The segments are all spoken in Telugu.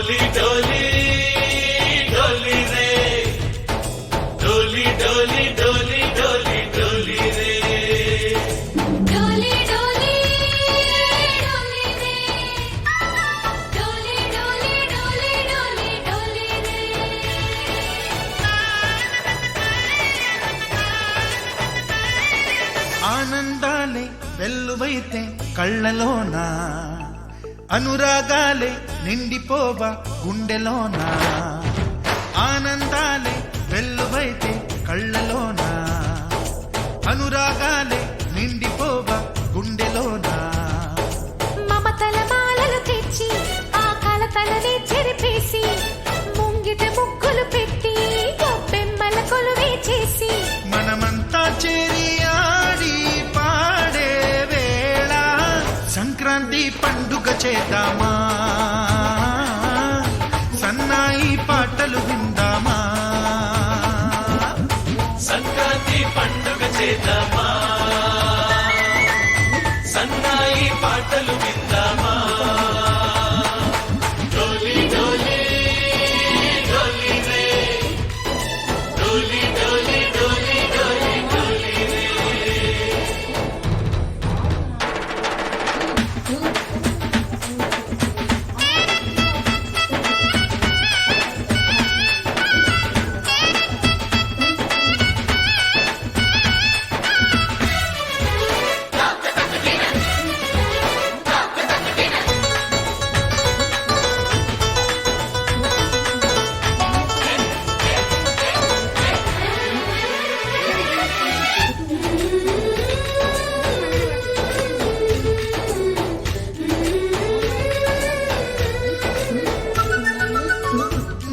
डोली डोली डोली रे डोली डोली डोली डोली डोली रे डोली डोली डोली रे डोली डोली डोली डोली डोली रे ఆనందాలే వెల్లువైతే కళ్ళలోనా అనురాగాలే నిండిపోవా గుండెలోనా ఆనందాలే వెల్లువైతే కళ్ళలోనా అనురాగాలే నిండిపోవా గుండెలోనా మమతల మాలలు తెచ్చి ఆ కలతలనే చెరిపేసి ముంగిట ముగ్గులు పెట్టి గొప్పెమ్మల కొలువే చేసి మనమంతా చేరి ఆడి పాడే వేళ సంక్రాంతి పండుగ చేద్దామా సన్నాయి పాటలు విందామా సంక్రాంతి పండుగ చేద్దామా సన్నాయి పాటలు విందామా డోలి డోలి డోలి రే డోలి డోలి డోలి డోలి డోలి రే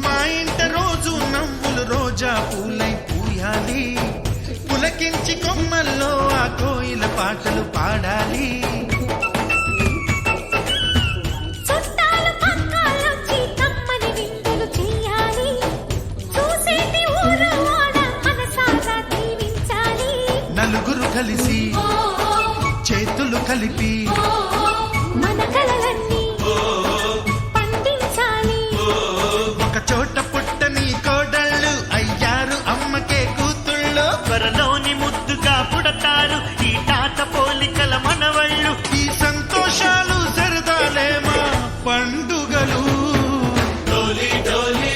మా ఇంట రోజు నవ్వులు రోజా పూలై పూయాలి పులకించి కొమ్మల్లో ఆ కోయిల పాటలు పాడాలి చుట్టాలు పక్కాలొచ్చి కమ్మని విందులు చెయ్యాలి చూసేటి ఊరు వాడ మనసారా దీవించాలి నలుగురు కలిసి చేతులు కలిపి మన కలలన్నీ పండించాలి ఒక చోట పుట్టని కోడళ్ళు అయ్యారు అమ్మకే కూతుళ్ళు త్వరలోని ముద్దుగా పుడతారు ఈ తాత పోలికల మనవళ్ళు ఈ సంతోషాలు సరదాలే మా పండుగలు డోలి డోలి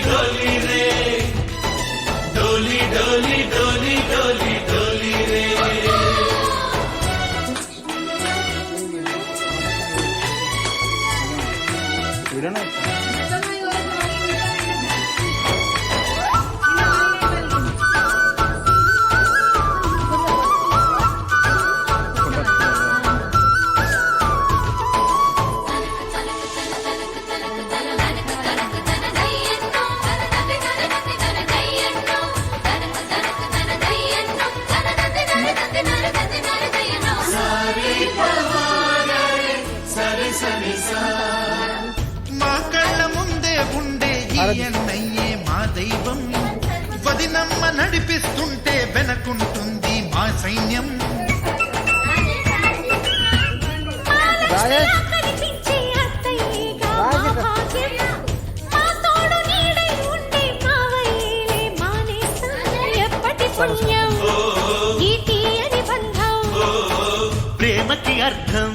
డోలి రే డోలి డోలి డోలి డోలి డోలి రే మా కళ్ళ ముందే ఉండే ఈ అన్నయ్యే మా దైవం వదినమ్మ నడిపిస్తుంటే వెనకుంటుంది మా సైన్యం కనిపించే అత్తయ్యేగా మా భాగ్యం మా తోడు నీడై ఉండే మావయ్యేలే మానేస్తాం ఎప్పటి పుణ్యం ఈ తీయని బంధం ప్రేమకి అర్థం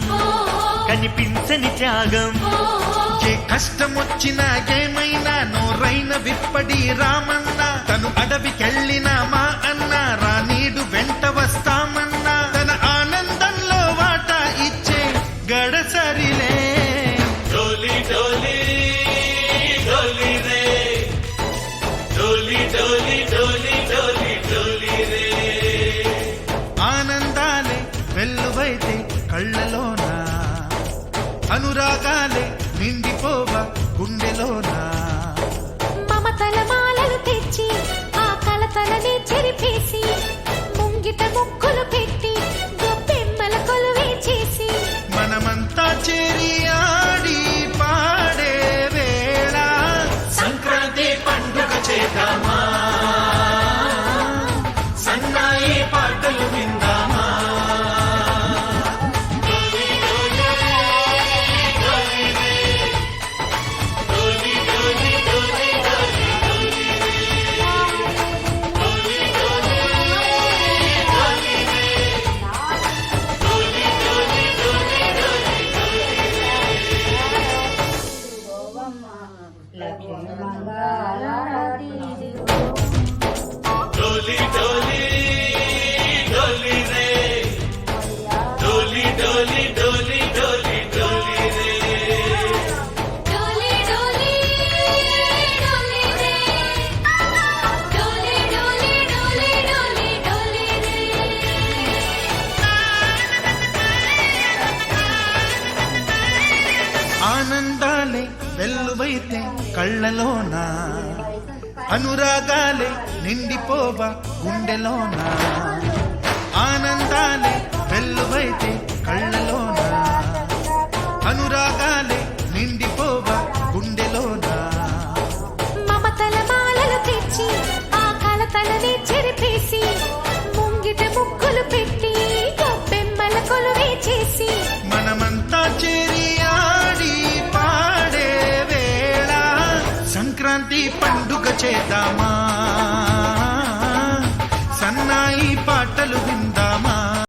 కనిపించని త్యాగం ఏ కష్టం వచ్చినా ఏమైనా నోరైన విప్పడి రామన్న తను అడవికెళ్ళిన మా అన్న రానీడు వెంట వస్తామన్నా తన ఆనందంలో వాటా ఇచ్చే గడసరిలే డోలి డోలి డోలి రే డోలి డోలి డోలి డోలి డోలి రే ఆనందాలే వెల్లువైతే కళ్ళలోనా అనురాగాలే నిండిపోవా గుండెలోనా మమతల మాలలు తెచ్చి ఆ కలతలనే చెరిపేసి ముంగిట ముగ్గులు పెట్టి గొప్పెమ్మల కొలువే చేసి మనమంతా చేరి ఆడి పాడే వేళ సంక్రాంతి పండుగ చేద్దామా సన్నాయి పాటలు విందామా డోలి డోలి డోలి రే ఆనందాలే వెల్లువైతే కళ్ళలోన అనురాగాలే నిండిపోవ గుండెలోన ఆనందాలే వెల్లువైతే కళ్ళలోన అనురాగాలే నిండిపోవ గుండెలోన మమతల మాలలు తెచ్చి ఆ కలతలని చెరిపేసి ముంగిట ముక్కులు పెట్టి గొప్పెమ్మల కొలువే చేసి మనమంతా చేరి ఆడి పాడే వేళ సంక్రాంతి పండుగ చేద్దామా సన్నాయి పాటలు విందా